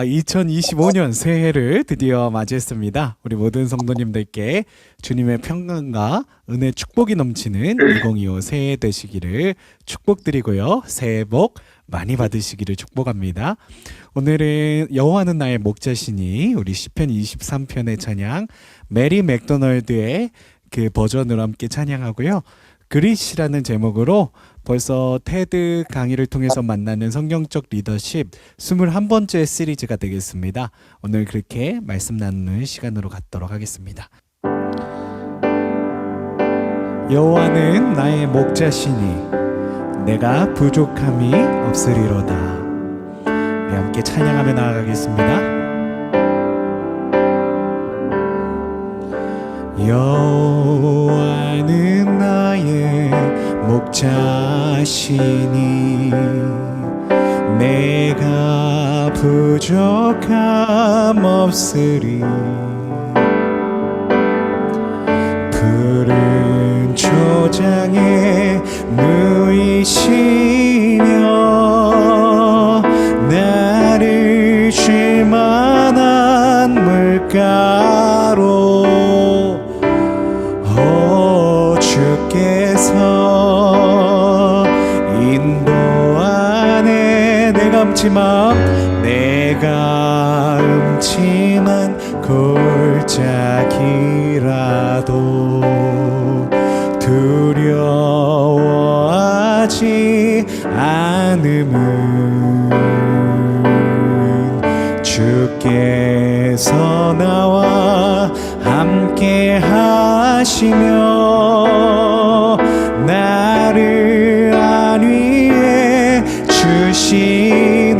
2025년 새해를 드디어 맞이했습니다. 우리 모든 성도님들께 주님의 평강과 은혜 축복이 넘치는 2025 새해 되시기를 축복드리고요. 새해 복 많이 받으시기를 축복합니다. 오늘은 여호와는 나의 목자시니 우리 시편 23편의 찬양 메리 맥도널드의 그 버전으로 함께 찬양하고요. 그릿이라는 제목으로 벌써 테드 강의를 통해서 만나는 성경적 리더십 21번째 시리즈가 되겠습니다. 오늘 그렇게 말씀 나누는 시간으로 갖도록 하겠습니다. 여호와는 나의 목자시니 내가 부족함이 없으리로다. 네, 함께 찬양하며 나아가겠습니다. 여호와는 나의 목자시니 내가 부족함 없으리. 푸른 초장에 누이시며 나를 쉴 만한 물가로 주께서 인도하네. 내가 음침한 골짜기라도 두려워하지 않음은 주께서 나와 함께 하시며 나를 안위해 주시네.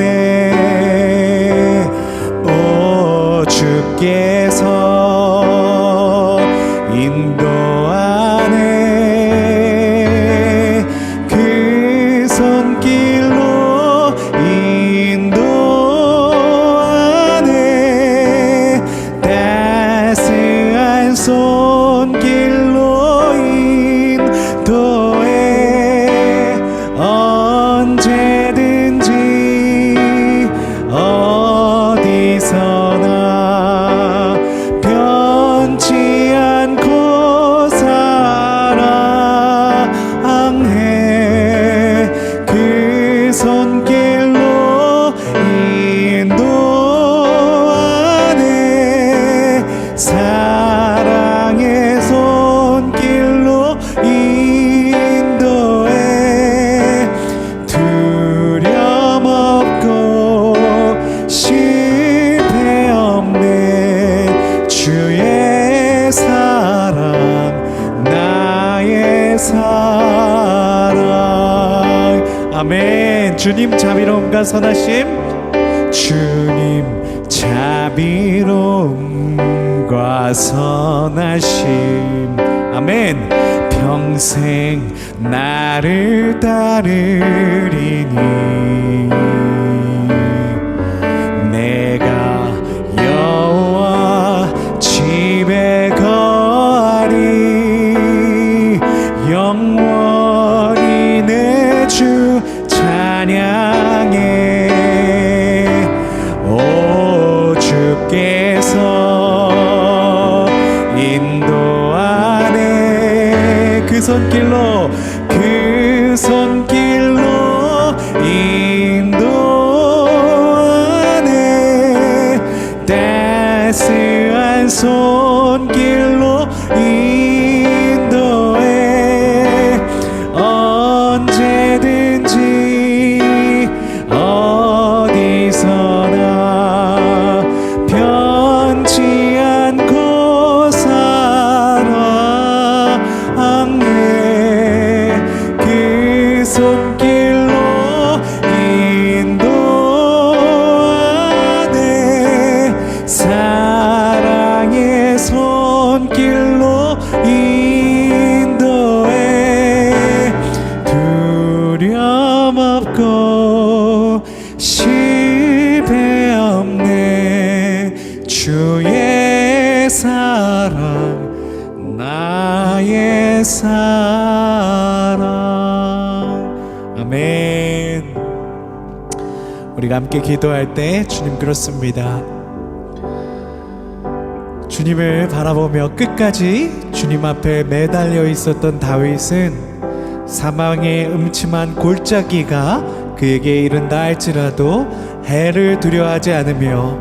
오 주께서 인도하네. 그 손길로 인도하네. 따스한 손길로 인도해. 언제든지 어디서나 변치 않고 사랑해. 그 손길로 인도하네. 사랑의 손길로 인도해. 두려움 없고 실패 없네. 주의 사랑 나의 사랑. 아멘. 주님 자비로움과 선하심, 주님 자비로움과 선하심, 아멘. 평생 나를 따르리니 내가 여호와 집에 거하리. 영원히 내 주 찬양해. 오 주께서 인도하네. 그 손길로 인도하네. 따스한 손길로 인도해. 언제든지 어디서나 변치 않고 사랑해. 그 손길로 인도하네. 사랑의 손길로 인도해. 두려움 없고 실패 없네. 주의 사랑 나의 사랑. 아멘. 우리가 함께 기도할 때 주님 그렇습니다. 주님을 바라보며 끝까지 주님 앞에 매달려 있었던 다윗은 사망의 음침한 골짜기가 그에게 이른다 할지라도 해를 두려워하지 않으며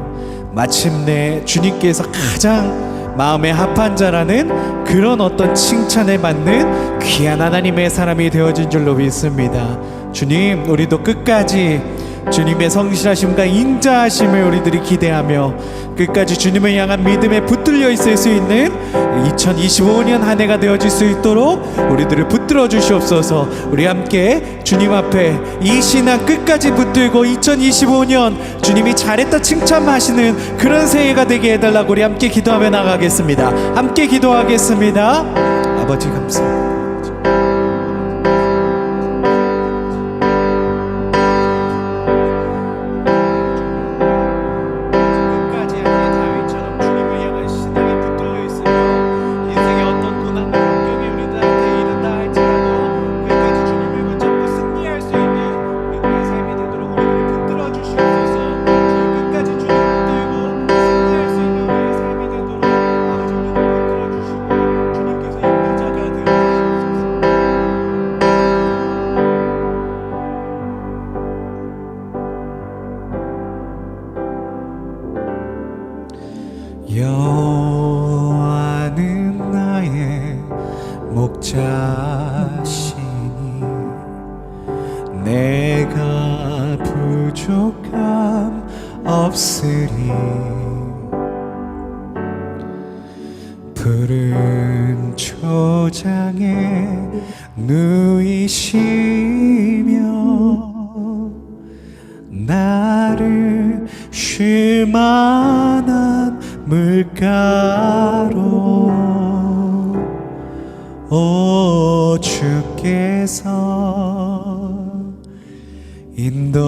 마침내 주님께서 가장 마음에 합한 자라는 그런 어떤 칭찬을 받는 귀한 하나님의 사람이 되어진 줄로 믿습니다. 주님, 우리도 끝까지 주님의 성실하심과 인자하심을 우리들이 기대하며 끝까지 주님을 향한 믿음에 붙들려 있을 수 있는 2025년 한 해가 되어질 수 있도록 우리들을 붙들어 주시옵소서. 우리 함께 주님 앞에 이 신앙 끝까지 붙들고 2025년 주님이 잘했다 칭찬하시는 그런 새해가 되게 해달라고 우리 함께 기도하며 나가겠습니다. 함께 기도하겠습니다. 아버지 감사합니다. 여호와는 나의 목자시니 내가 부족함 없으리. 푸른 초장에 누이시며 나를 쉴 만한 물가로 오 주께서 인도하네.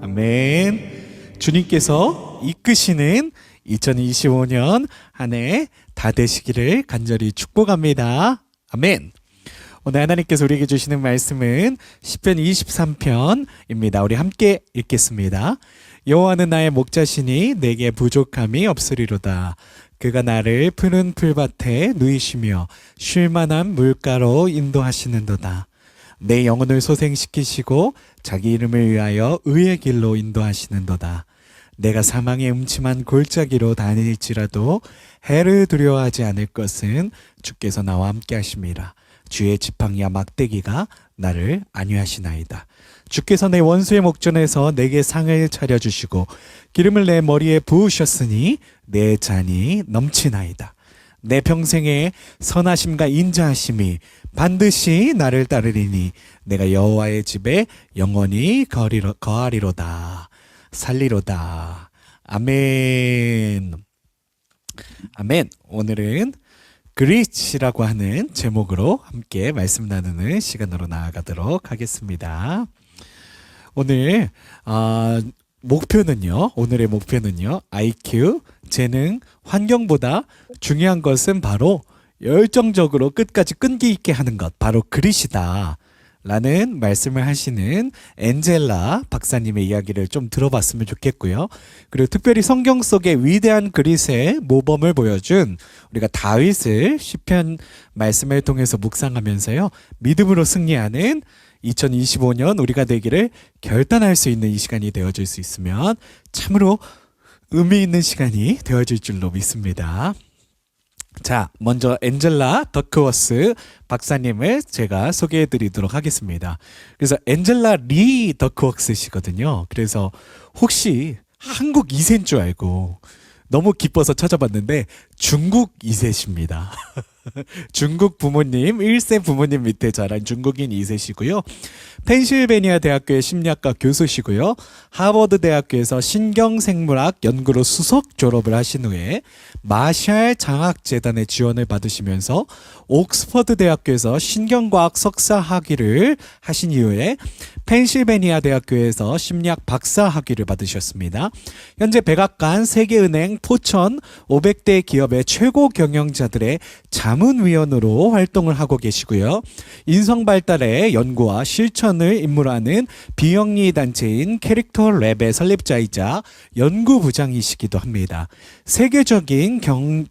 아멘. 주님께서 이끄시는 2025년 한 해 다 되시기를 간절히 축복합니다. 아멘. 오늘 하나님께서 우리에게 주시는 말씀은 시편 23편입니다. 우리 함께 읽겠습니다. 여호와는 나의 목자시니 내게 부족함이 없으리로다. 그가 나를 푸른 풀밭에 누이시며 쉴만한 물가로 인도하시는도다. 내 영혼을 소생시키시고 자기 이름을 위하여 의의 길로 인도하시는도다. 내가 사망의 음침한 골짜기로 다닐지라도 해를 두려워하지 않을 것은 주께서 나와 함께 하심이라. 주의 지팡이와 막대기가 나를 안위하시나이다. 주께서 내 원수의 목전에서 내게 상을 차려주시고 기름을 내 머리에 부으셨으니 내 잔이 넘치나이다. 내 평생에 선하심과 인자하심이 반드시 나를 따르리니 내가 여호와의 집에 영원히 거하리로다. 살리로다. 아멘. 아멘. 오늘은 그릿이라고 하는 제목으로 함께 말씀 나누는 시간으로 나아가도록 하겠습니다. 오늘 목표는요. 오늘의 목표는요. IQ, 재능, 환경보다 중요한 것은 바로 열정적으로 끝까지 끈기 있게 하는 것, 바로 그릿이다 라는 말씀을 하시는 엔젤라 박사님의 이야기를 좀 들어봤으면 좋겠고요. 그리고 특별히 성경 속의 위대한 그릿의 모범을 보여준 우리가 다윗을 시편 말씀을 통해서 묵상하면서요, 믿음으로 승리하는 2025년 우리가 되기를 결단할 수 있는 이 시간이 되어질 수 있으면 참으로 의미 있는 시간이 되어질 줄로 믿습니다. 자, 먼저 엔젤라 더크워스 박사님을 제가 소개해 드리도록 하겠습니다. 그래서 엔젤라 리 더크워스시거든요. 그래서 혹시 한국 2세인 줄 알고 너무 기뻐서 찾아봤는데 중국 2세십니다. 중국 부모님, 1세 부모님 밑에 자란 중국인 2세시고요. 펜실베니아 대학교의 심리학과 교수시고요. 하버드 대학교에서 신경생물학 연구로 수석 졸업을 하신 후에 마샬 장학재단의 지원을 받으시면서 옥스퍼드 대학교에서 신경과학 석사 학위를 하신 이후에 펜실베니아 대학교에서 심리학 박사 학위를 받으셨습니다. 현재 백악관, 세계은행, 포천 500대 기업의 최고 경영자들의 자문위원으로 활동을 하고 계시고요. 인성발달의 연구와 실천을 임무로하는 비영리 단체인 캐릭터 랩의 설립자이자 연구부장이시기도 합니다. 세계적인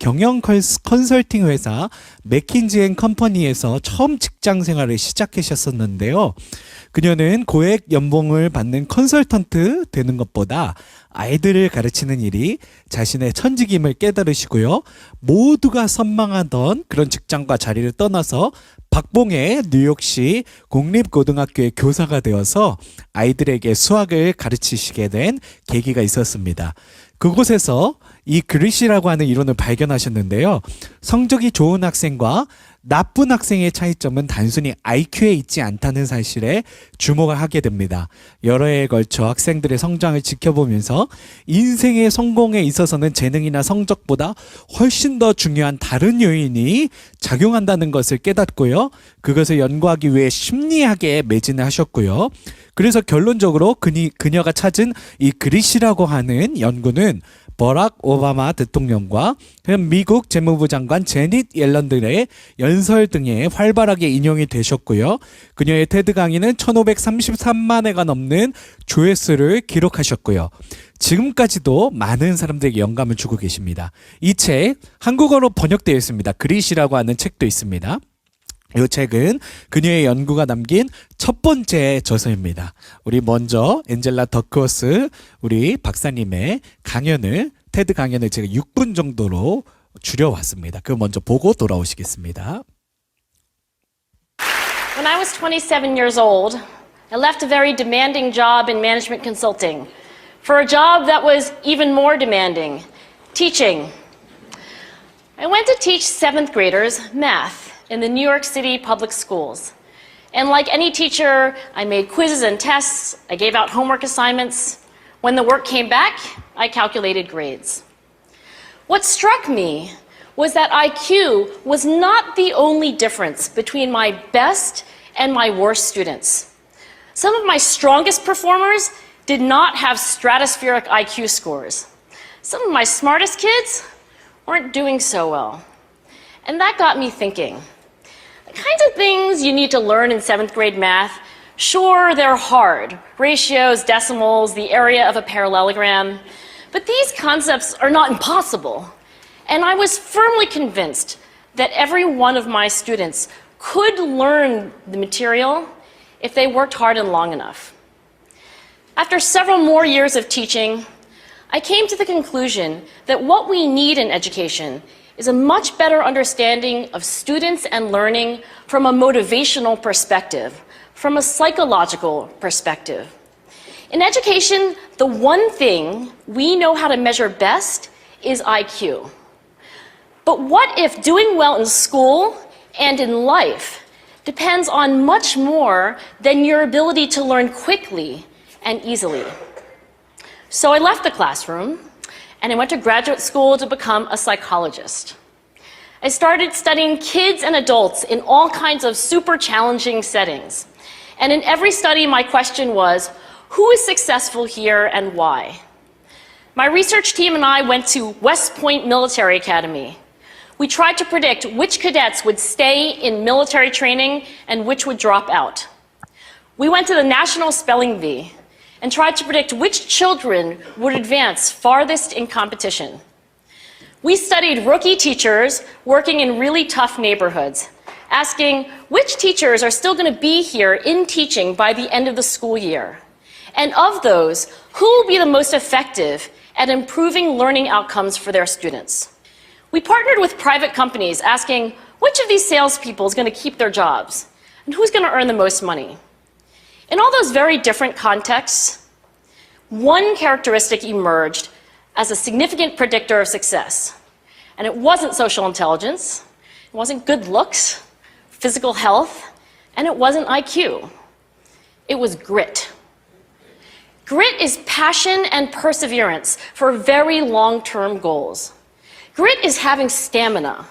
경영 컨설팅 회사 맥킨지앤컴퍼니에서 처음 직장 생활을 시작하셨었는데요. 그녀는 고액 연봉을 받는 컨설턴트 되는 것보다 아이들을 가르치는 일이 자신의 천직임을 깨달으시고요. 모두가 선망하던 그런 직장과 자리를 떠나서 박봉의 뉴욕시 공립고등학교의 교사가 되어서 아이들에게 수학을 가르치시게 된 계기가 있었습니다. 그곳에서 이 그릿이라고 하는 이론을 발견하셨는데요. 성적이 좋은 학생과 나쁜 학생의 차이점은 단순히 IQ에 있지 않다는 사실에 주목을 하게 됩니다. 여러 해에 걸쳐 학생들의 성장을 지켜보면서 인생의 성공에 있어서는 재능이나 성적보다 훨씬 더 중요한 다른 요인이 작용한다는 것을 깨닫고요. 그것을 연구하기 위해 심리학에 매진을 하셨고요. 그래서 결론적으로 그녀가 찾은 이 그릿이라고 하는 연구는 버락 오바마 대통령과 미국 재무부 장관 제닛 옐런 등의 연설 등에 활발하게 인용이 되셨고요. 그녀의 테드 강의는 1533만 회가 넘는 조회수를 기록하셨고요. 지금까지도 많은 사람들에게 영감을 주고 계십니다. 이 책 한국어로 번역되어 있습니다. 그릿이라고 하는 책도 있습니다. 이 책은 그녀의 연구가 담긴 첫 번째 저서입니다. 우리 먼저 엔젤라 더크워스 우리 박사님의 강연을 테드 강연을 제가 6분 정도로 줄여왔습니다. 그거 먼저 보고 돌아오시겠습니다. When I was 27 years old, I left a very demanding job in management consulting for a job that was even more demanding, teaching. I went to teach 7th graders math in the New York City public schools. And like any teacher, I made quizzes and tests, I gave out homework assignments. When the work came back, I calculated grades. What struck me was that IQ was not the only difference between my best and my worst students. Some of my strongest performers did not have stratospheric IQ scores. Some of my smartest kids weren't doing so well. And that got me thinking. The kinds of things you need to learn in 7th grade math, sure, they're hard. Ratios, decimals, the area of a parallelogram. But these concepts are not impossible. And I was firmly convinced that every one of my students could learn the material if they worked hard and long enough. After several more years of teaching, I came to the conclusion that what we need in education is a much better understanding of students and learning from a motivational perspective, from a psychological perspective. In education, the one thing we know how to measure best is IQ. But what if doing well in school and in life depends on much more than your ability to learn quickly and easily? So I left the classroom and I went to graduate school to become a psychologist. I started studying kids and adults in all kinds of super challenging settings. And in every study, my question was, who is successful here and why? My research team and I went to West Point Military Academy. We tried to predict which cadets would stay in military training and which would drop out. We went to the National Spelling Bee and tried to predict which children would advance farthest in competition. We studied rookie teachers working in really tough neighborhoods, asking which teachers are still going to be here in teaching by the end of the school year. And of those, who will be the most effective at improving learning outcomes for their students? We partnered with private companies, asking which of these salespeople is going to keep their jobs and who's going to earn the most money. In all those very different contexts, one characteristic emerged as a significant predictor of success. And it wasn't social intelligence, it wasn't good looks, physical health, and it wasn't IQ. It was grit. Grit is passion and perseverance for very long-term goals. Grit is having stamina.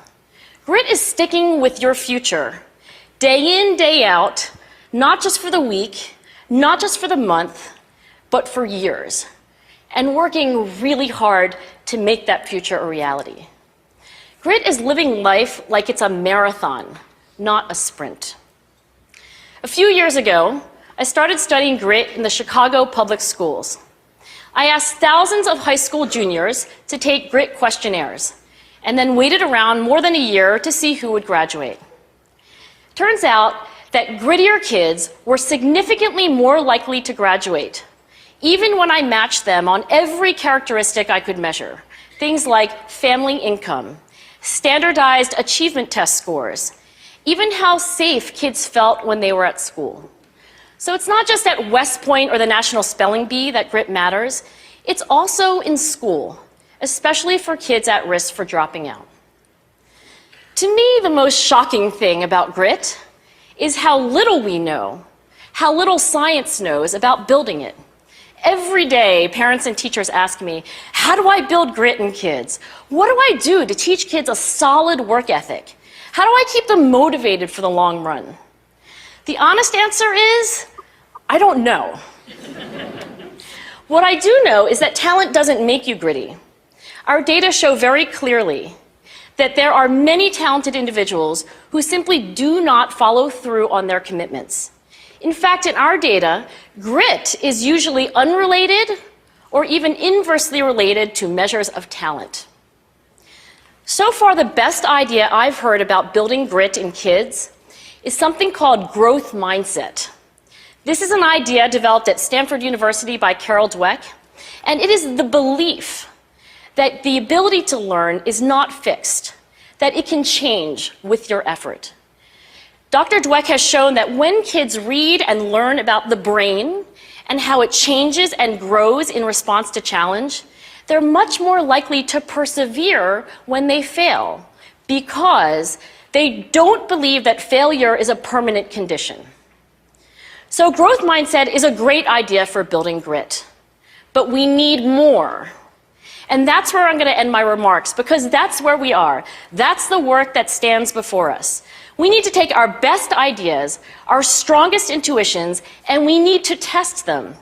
Grit is sticking with your future, day in, day out, not just for the week, not just for the month, but for years, and working really hard to make that future a reality. Grit is living life like it's a marathon, not a sprint. A few years ago, I started studying grit in the Chicago public schools. I asked thousands of high school juniors to take grit questionnaires, and then waited around more than a year to see who would graduate. Turns out that grittier kids were significantly more likely to graduate, even when I matched them on every characteristic I could measure. Things like family income, standardized achievement test scores, even how safe kids felt when they were at school. So it's not just at West Point or the National Spelling Bee that grit matters, it's also in school, especially for kids at risk for dropping out. To me, the most shocking thing about grit is how little we know, how little science knows about building it. Every day, parents and teachers ask me, how do I build grit in kids? What do I do to teach kids a solid work ethic? How do I keep them motivated for the long run? The honest answer is, I don't know. What I do know is that talent doesn't make you gritty. Our data show very clearly that there are many talented individuals who simply do not follow through on their commitments. In fact, in our data, grit is usually unrelated or even inversely related to measures of talent. So far, the best idea I've heard about building grit in kids is something called growth mindset. This is an idea developed at Stanford University by Carol Dweck, and it is the belief that the ability to learn is not fixed, that it can change with your effort. Dr. Dweck has shown that when kids read and learn about the brain and how it changes and grows in response to challenge, they're much more likely to persevere when they fail because they don't believe that failure is a permanent condition. So growth mindset is a great idea for building grit, but we need more. And that's where I'm going to end my remarks, because that's where we are. That's the work that stands before us. We need to take our best ideas, our strongest intuitions, and we need to test them.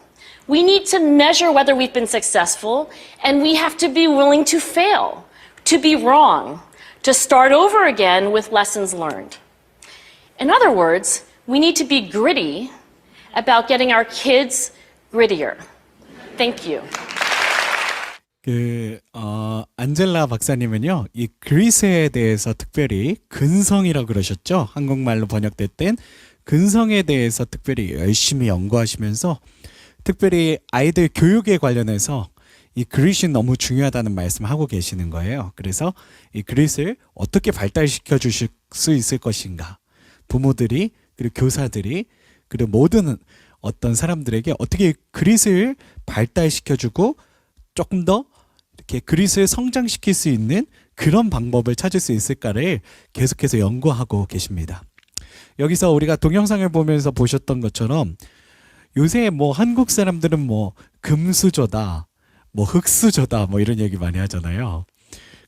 We need to measure whether we've been successful, and we have to be willing to fail, to be wrong, to start over again with lessons learned. In other words, we need to be gritty about getting our kids grittier. Thank you. 안젤라 박사님은요, 이 그릿에 대해서 특별히 근성이라고 그러셨죠. 한국말로 번역될 근성에 대해서 특별히 열심히 연구하시면서 특별히 아이들 교육에 관련해서 이 그릿이 너무 중요하다는 말씀하고 계시는 거예요. 그래서 이 그릿을 어떻게 발달시켜 주실 수 있을 것인가, 부모들이 그리고 교사들이 그리고 모든 어떤 사람들에게 어떻게 그릿을 발달시켜주고 조금 더 이렇게 그릿을 성장시킬 수 있는 그런 방법을 찾을 수 있을까를 계속해서 연구하고 계십니다. 여기서 우리가 동영상을 보면서 보셨던 것처럼 요새 뭐 한국 사람들은 뭐 금수저다, 뭐 흙수저다, 뭐 이런 얘기 많이 하잖아요.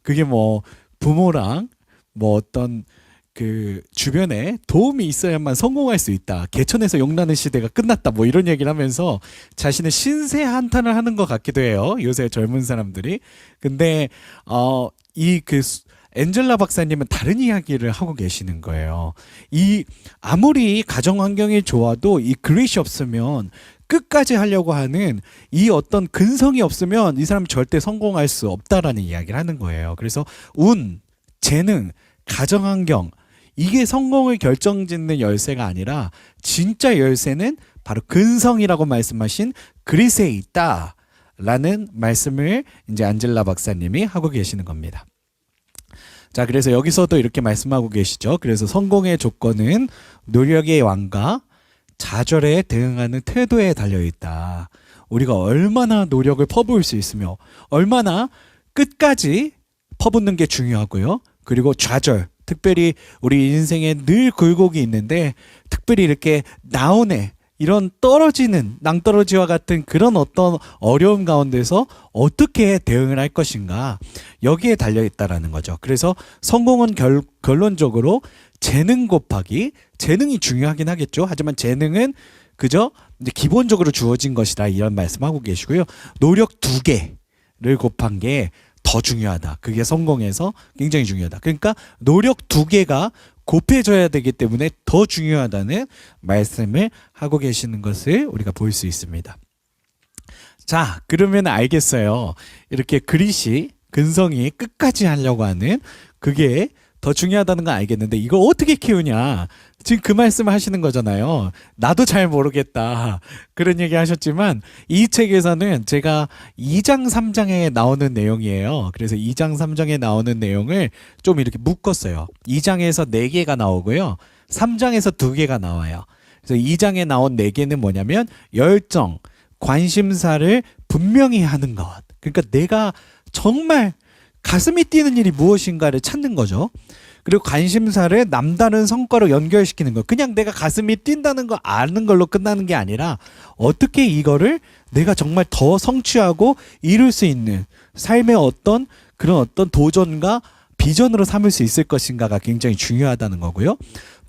그게 뭐 부모랑 뭐 어떤 그 주변에 도움이 있어야만 성공할 수 있다. 개천에서 용나는 시대가 끝났다. 뭐 이런 얘기를 하면서 자신의 신세 한탄을 하는 것 같기도 해요. 요새 젊은 사람들이. 근데 엔젤라 박사님은 다른 이야기를 하고 계시는 거예요. 아무리 가정 환경이 좋아도 이 그릿이 없으면 끝까지 하려고 하는 이 어떤 근성이 없으면 이 사람 절대 성공할 수 없다라는 이야기를 하는 거예요. 그래서 운, 재능, 가정 환경, 이게 성공을 결정짓는 열쇠가 아니라 진짜 열쇠는 바로 근성이라고 말씀하신 그릿에 있다라는 말씀을 이제 안젤라 박사님이 하고 계시는 겁니다. 자, 그래서 여기서도 이렇게 말씀하고 계시죠. 그래서 성공의 조건은 노력의 왕과 좌절에 대응하는 태도에 달려 있다. 우리가 얼마나 노력을 퍼부을 수 있으며 얼마나 끝까지 퍼붓는 게 중요하고요. 그리고 좌절, 특별히 우리 인생에 늘 굴곡이 있는데 특별히 이렇게 나온에 이런 떨어지는 낭떠러지와 같은 그런 어떤 어려움 가운데서 어떻게 대응을 할 것인가, 여기에 달려있다라는 거죠. 그래서 성공은 결론적으로 재능 곱하기, 재능이 중요하긴 하겠죠. 하지만 재능은 그저 이제 기본적으로 주어진 것이다, 이런 말씀하고 계시고요. 노력 2개를 곱한 게 더 중요하다. 그게 성공에서 굉장히 중요하다. 그러니까 노력 두 개가 곱해져야 되기 때문에 더 중요하다는 말씀을 하고 계시는 것을 우리가 볼 수 있습니다. 자, 그러면 알겠어요. 이렇게 그릿이 근성이 끝까지 하려고 하는 그게 더 중요하다는 건 알겠는데 이걸 어떻게 키우냐? 지금 그 말씀을 하시는 거잖아요. 나도 잘 모르겠다. 그런 얘기 하셨지만 이 책에서는 제가 2장 3장에 나오는 내용이에요. 그래서 2장 3장에 나오는 내용을 좀 이렇게 묶었어요. 2장에서 4개가 나오고요. 3장에서 2개가 나와요. 그래서 2장에 나온 4개는 뭐냐면 열정, 관심사를 분명히 하는 것. 그러니까 내가 정말 가슴이 뛰는 일이 무엇인가를 찾는 거죠. 그리고 관심사를 남다른 성과로 연결시키는 거. 그냥 내가 가슴이 뛴다는 거 아는 걸로 끝나는 게 아니라 어떻게 이거를 내가 정말 더 성취하고 이룰 수 있는 삶의 어떤 그런 어떤 도전과 비전으로 삼을 수 있을 것인가가 굉장히 중요하다는 거고요.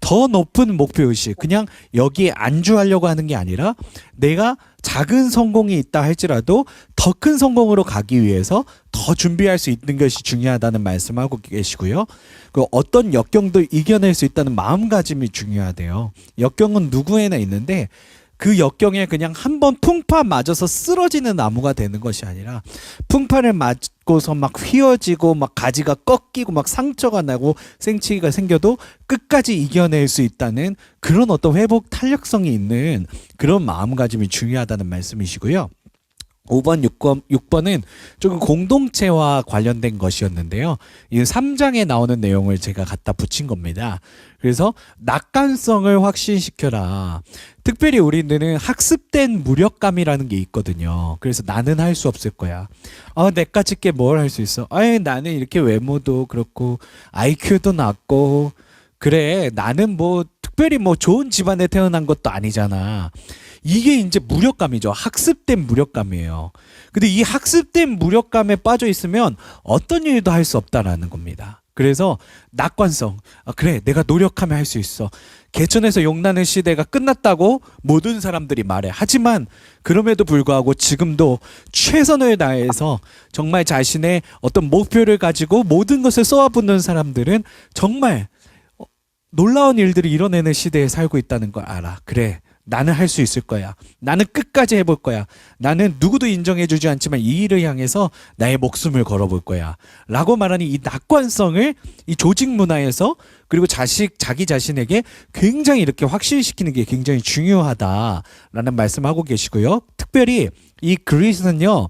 더 높은 목표의식, 그냥 여기에 안주하려고 하는 게 아니라 내가 작은 성공이 있다 할지라도 더 큰 성공으로 가기 위해서 더 준비할 수 있는 것이 중요하다는 말씀하고 계시고요. 그 어떤 역경도 이겨낼 수 있다는 마음가짐이 중요하대요. 역경은 누구에나 있는데 그 역경에 그냥 한번 풍파 맞아서 쓰러지는 나무가 되는 것이 아니라 풍파를 맞고서 막 휘어지고 막 가지가 꺾이고 막 상처가 나고 생치기가 생겨도 끝까지 이겨낼 수 있다는 그런 어떤 회복 탄력성이 있는 그런 마음가짐이 중요하다는 말씀이시고요. 5번, 6번은 조금 공동체와 관련된 것이었는데요. 이 3장에 나오는 내용을 제가 갖다 붙인 겁니다. 그래서 낙관성을 확신시켜라. 특별히 우리는 학습된 무력감이라는 게 있거든요. 그래서 나는 할 수 없을 거야. 내까짓 게 뭘 할 수 있어? 나는 이렇게 외모도 그렇고 IQ도 낮고 그래 나는 뭐 특별히 뭐 좋은 집안에 태어난 것도 아니잖아. 이게 이제 무력감이죠. 학습된 무력감이에요. 근데 이 학습된 무력감에 빠져 있으면 어떤 일도 할 수 없다라는 겁니다. 그래서 낙관성. 그래, 내가 노력하면 할 수 있어. 개천에서 용나는 시대가 끝났다고 모든 사람들이 말해. 하지만 그럼에도 불구하고 지금도 최선을 다해서 정말 자신의 어떤 목표를 가지고 모든 것을 쏘아붙는 사람들은 정말 놀라운 일들을 이뤄내는 시대에 살고 있다는 걸 알아. 그래. 나는 할 수 있을 거야. 나는 끝까지 해볼 거야. 나는 누구도 인정해주지 않지만 이 일을 향해서 나의 목숨을 걸어볼 거야. 라고 말하는 이 낙관성을 이 조직 문화에서 그리고 자기 자신에게 굉장히 이렇게 확신시키는 게 굉장히 중요하다라는 말씀하고 계시고요. 특별히 이 그릿은요.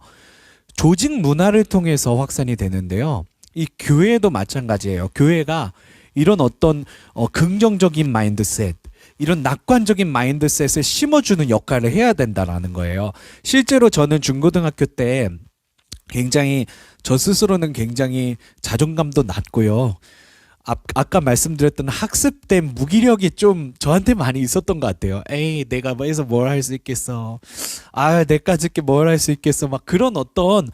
조직 문화를 통해서 확산이 되는데요. 이 교회도 마찬가지예요. 교회가 이런 어떤 긍정적인 마인드셋 이런 낙관적인 마인드셋을 심어주는 역할을 해야 된다라는 거예요. 실제로 저는 중고등학교 때 굉장히 저 스스로는 굉장히 자존감도 낮고요. 아까 말씀드렸던 학습된 무기력이 좀 저한테 많이 있었던 것 같아요. 내가 뭐해서 뭘 할 수 있겠어. 내까짓 게 뭘 할 수 있겠어. 막 그런 어떤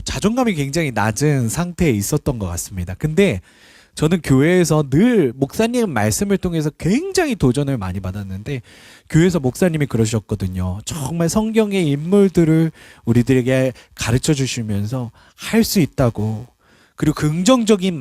자존감이 굉장히 낮은 상태에 있었던 것 같습니다. 근데 저는 교회에서 늘 목사님 말씀을 통해서 굉장히 도전을 많이 받았는데 교회에서 목사님이 그러셨거든요. 정말 성경의 인물들을 우리들에게 가르쳐 주시면서 할 수 있다고 그리고 긍정적인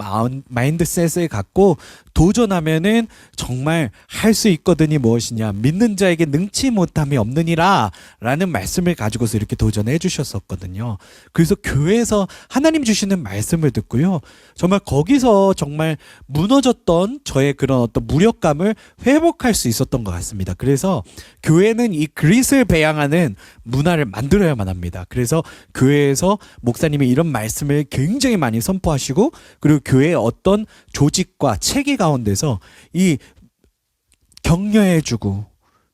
마인드셋을 갖고 도전하면은 정말 할 수 있거든이 무엇이냐 믿는 자에게 능치 못함이 없느니라 라는 말씀을 가지고서 이렇게 도전해 주셨었거든요. 그래서 교회에서 하나님 주시는 말씀을 듣고요 정말 거기서 정말 무너졌던 저의 그런 어떤 무력감을 회복할 수 있었던 것 같습니다. 그래서 교회는 이 그릿을 배양하는 문화를 만들어야만 합니다. 그래서 교회에서 목사님이 이런 말씀을 굉장히 많이 선포하시고 그리고 교회의 어떤 조직과 체계 가운데서 이 격려해주고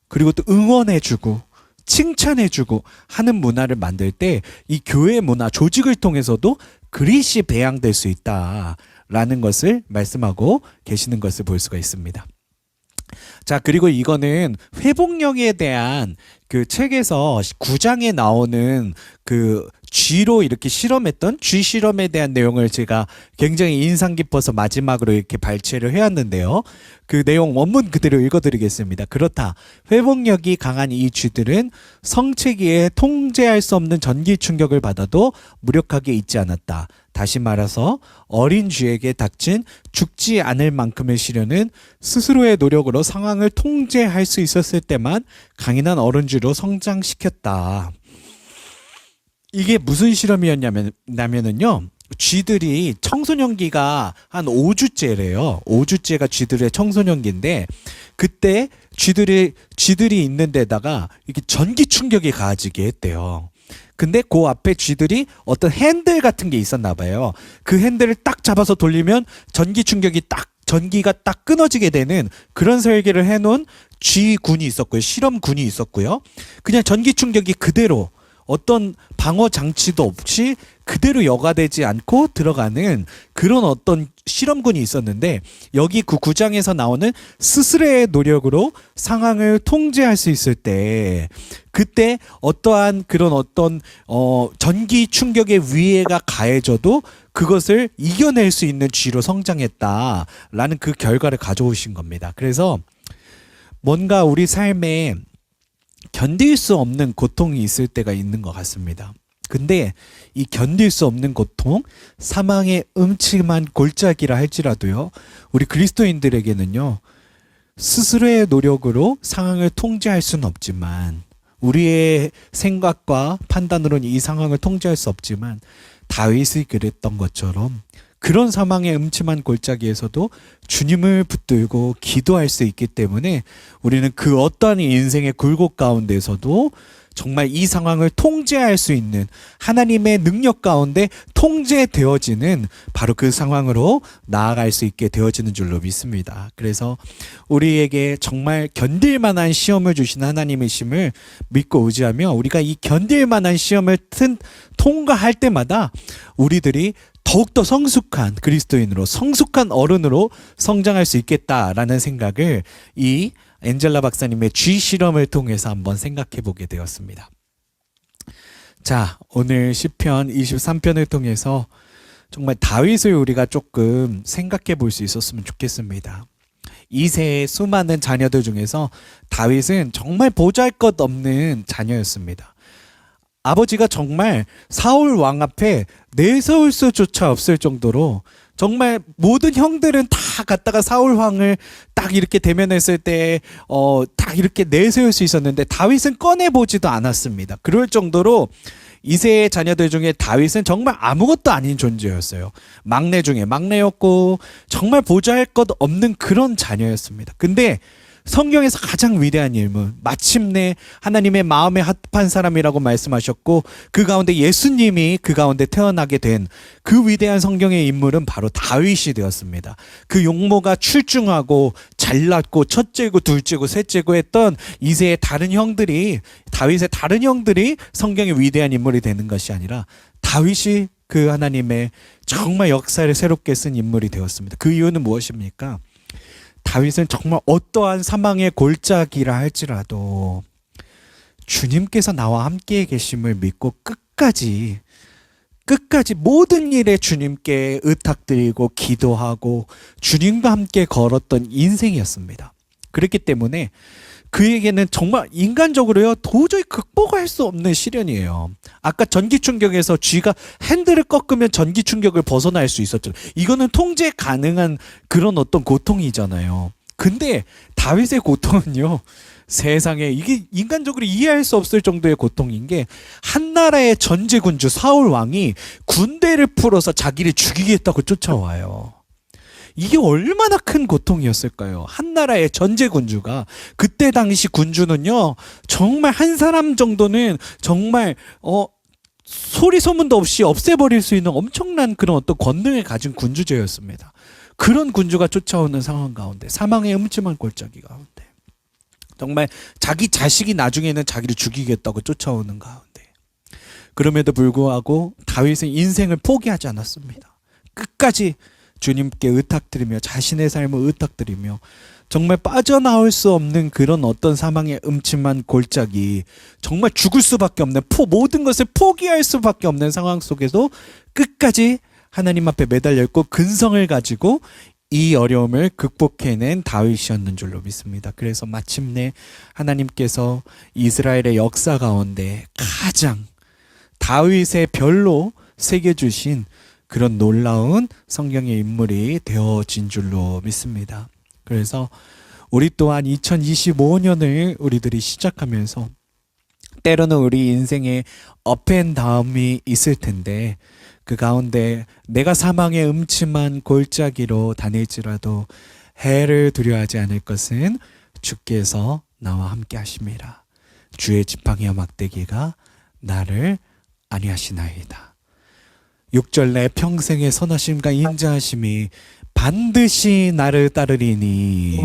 그리고 또 응원해주고 칭찬해주고 하는 문화를 만들 때 이 교회 문화 조직을 통해서도 그릿이 배양될 수 있다라는 것을 말씀하고 계시는 것을 볼 수가 있습니다. 자, 그리고 이거는 회복력에 대한 그 책에서 9장에 나오는 그 쥐로 이렇게 실험했던 쥐 실험에 대한 내용을 제가 굉장히 인상 깊어서 마지막으로 이렇게 발췌를 해왔는데요. 그 내용 원문 그대로 읽어드리겠습니다. 그렇다. 회복력이 강한 이 쥐들은 성체기에 통제할 수 없는 전기 충격을 받아도 무력하게 있지 않았다. 다시 말해서 어린 쥐에게 닥친 죽지 않을 만큼의 시련은 스스로의 노력으로 상황을 통제할 수 있었을 때만 강인한 어른 쥐로 성장시켰다. 이게 무슨 실험이었냐면요. 쥐들이 청소년기가 한 5주째래요. 5주째가 쥐들의 청소년기인데 그때 쥐들이 있는 데다가 이렇게 전기 충격이 가해지게 했대요. 근데 그 앞에 쥐들이 어떤 핸들 같은 게 있었나 봐요. 그 핸들을 딱 잡아서 돌리면 전기가 딱 끊어지게 되는 그런 설계를 해놓은 쥐군이 있었고요. 실험군이 있었고요. 그냥 전기 충격이 그대로 어떤 방어 장치도 없이 그대로 여과되지 않고 들어가는 그런 어떤 실험군이 있었는데 여기 그 구장에서 나오는 스스로의 노력으로 상황을 통제할 수 있을 때 그때 어떠한 그런 어떤 전기 충격의 위해가 가해져도 그것을 이겨낼 수 있는 쥐로 성장했다라는 그 결과를 가져오신 겁니다. 그래서 뭔가 우리 삶에 견딜 수 없는 고통이 있을 때가 있는 것 같습니다. 근데 이 견딜 수 없는 고통, 사망의 음침한 골짜기라 할지라도요, 우리 그리스도인들에게는요, 스스로의 노력으로 상황을 통제할 수는 없지만, 우리의 생각과 판단으로는 이 상황을 통제할 수 없지만, 다윗이 그랬던 것처럼 그런 사망의 음침한 골짜기에서도 주님을 붙들고 기도할 수 있기 때문에 우리는 그 어떠한 인생의 굴곡 가운데서도 정말 이 상황을 통제할 수 있는 하나님의 능력 가운데 통제되어지는 바로 그 상황으로 나아갈 수 있게 되어지는 줄로 믿습니다. 그래서 우리에게 정말 견딜 만한 시험을 주신 하나님이심을 믿고 의지하며 우리가 이 견딜 만한 시험을 통과할 때마다 우리들이 더욱더 성숙한 그리스도인으로 성숙한 어른으로 성장할 수 있겠다라는 생각을 이 엔젤라 박사님의 쥐 실험을 통해서 한번 생각해 보게 되었습니다. 자, 오늘 시편 23편을 통해서 정말 다윗을 우리가 조금 생각해 볼 수 있었으면 좋겠습니다. 이세의 수많은 자녀들 중에서 다윗은 정말 보잘것없는 자녀였습니다. 아버지가 정말 사울 왕 앞에 내세울 수조차 없을 정도로 정말 모든 형들은 다 갔다가 사울 왕을 딱 이렇게 대면했을 때 딱 이렇게 내세울 수 있었는데 다윗은 꺼내보지도 않았습니다. 그럴 정도로 이세의 자녀들 중에 다윗은 정말 아무것도 아닌 존재였어요. 막내 중에 막내였고 정말 보잘것없는 그런 자녀였습니다. 근데 성경에서 가장 위대한 인물, 마침내 하나님의 마음에 합한 사람이라고 말씀하셨고 그 가운데 예수님이 그 가운데 태어나게 된 그 위대한 성경의 인물은 바로 다윗이 되었습니다. 그 용모가 출중하고 잘났고 첫째고 둘째고 셋째고 했던 이세의 다른 형들이 다윗의 다른 형들이 성경의 위대한 인물이 되는 것이 아니라 다윗이 그 하나님의 정말 역사를 새롭게 쓴 인물이 되었습니다. 그 이유는 무엇입니까? 다윗은 정말 어떠한 사망의 골짜기라 할지라도 주님께서 나와 함께 계심을 믿고 끝까지 모든 일에 주님께 의탁드리고 기도하고 주님과 함께 걸었던 인생이었습니다. 그렇기 때문에 그에게는 정말 인간적으로요 도저히 극복할 수 없는 시련이에요. 아까 전기 충격에서 쥐가 핸들을 꺾으면 전기 충격을 벗어날 수 있었죠. 이거는 통제 가능한 그런 어떤 고통이잖아요. 근데 다윗의 고통은요, 세상에 이게 인간적으로 이해할 수 없을 정도의 고통인 게 한 나라의 전제군주 사울 왕이 군대를 풀어서 자기를 죽이겠다고 쫓아와요. 이게 얼마나 큰 고통이었을까요? 한 나라의 전제군주가 그때 당시 군주는요 정말 한 사람 정도는 정말 소리 소문도 없이 없애버릴 수 있는 엄청난 그런 어떤 권능을 가진 군주제였습니다. 그런 군주가 쫓아오는 상황 가운데 사망의 음침한 골짜기 가운데 정말 자기 자식이 나중에는 자기를 죽이겠다고 쫓아오는 가운데 그럼에도 불구하고 다윗은 인생을 포기하지 않았습니다. 끝까지 주님께 의탁드리며 자신의 삶을 의탁드리며 정말 빠져나올 수 없는 그런 어떤 사망의 음침한 골짜기 정말 죽을 수밖에 없는 모든 것을 포기할 수밖에 없는 상황 속에서 끝까지 하나님 앞에 매달렸고 근성을 가지고 이 어려움을 극복해낸 다윗이었는 줄로 믿습니다. 그래서 마침내 하나님께서 이스라엘의 역사 가운데 가장 다윗의 별로 새겨주신 그런 놀라운 성경의 인물이 되어진 줄로 믿습니다. 그래서 우리 또한 2025년을 우리들이 시작하면서 때로는 우리 인생에 업앤다운이 있을 텐데 그 가운데 내가 사망의 음침한 골짜기로 다닐지라도 해를 두려워하지 않을 것은 주께서 나와 함께 하심이라. 주의 지팡이와 막대기가 나를 안위하시나이다. 6절 내 평생의 선하심과 인자하심이 반드시 나를 따르리니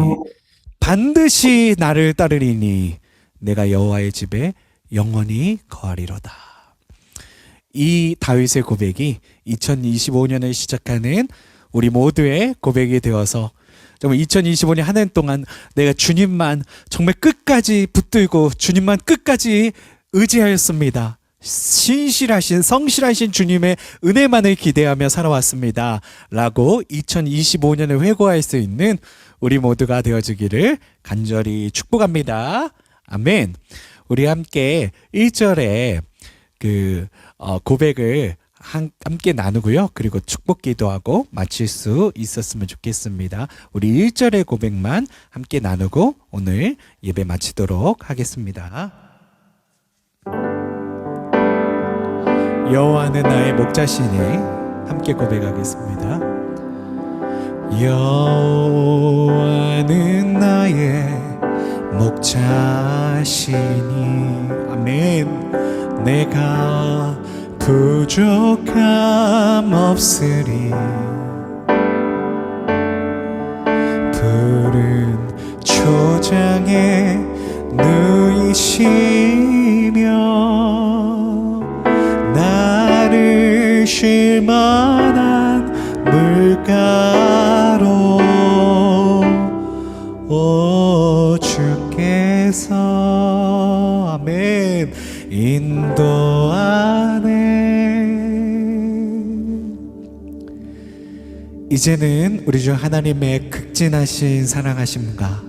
반드시 나를 따르리니 내가 여호와의 집에 영원히 거하리로다. 이 다윗의 고백이 2025년을 시작하는 우리 모두의 고백이 되어서 정말 2025년 한 해 동안 내가 주님만 정말 끝까지 붙들고 주님만 끝까지 의지하였습니다. 신실하신 성실하신 주님의 은혜만을 기대하며 살아왔습니다 라고 2025년을 회고할 수 있는 우리 모두가 되어주기를 간절히 축복합니다. 아멘. 우리 함께 1절에 그 고백을 함께 나누고요. 그리고 축복 기도하고 마칠 수 있었으면 좋겠습니다. 우리 1절의 고백만 함께 나누고 오늘 예배 마치도록 하겠습니다. 여호와는 나의 목자시니 함께 고백하겠습니다. 여호와는 나의 목자시니 아멘. 내가 부족함 없으리. 푸른 초장에 누이시며 나를 쉴 만한 물가로 오 주께서 아멘 인도하네. 이제는 우리 주 하나님의 극진하신 사랑하심과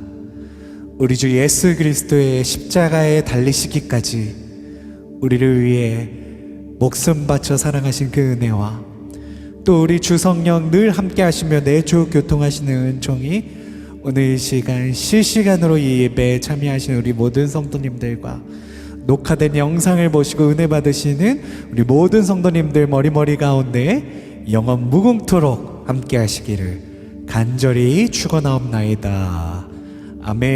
우리 주 예수 그리스도의 십자가에 달리시기까지 우리를 위해 목숨 바쳐 사랑하신 그 은혜와 또 우리 주 성령 늘 함께 하시며 내주 교통하시는 은총이 오늘 이 시간 실시간으로 이 예배에 참여하시는 우리 모든 성도님들과 녹화된 영상을 보시고 은혜 받으시는 우리 모든 성도님들 머리 가운데 영원 무궁토록 함께 하시기를 간절히 축원하옵나이다. 아멘.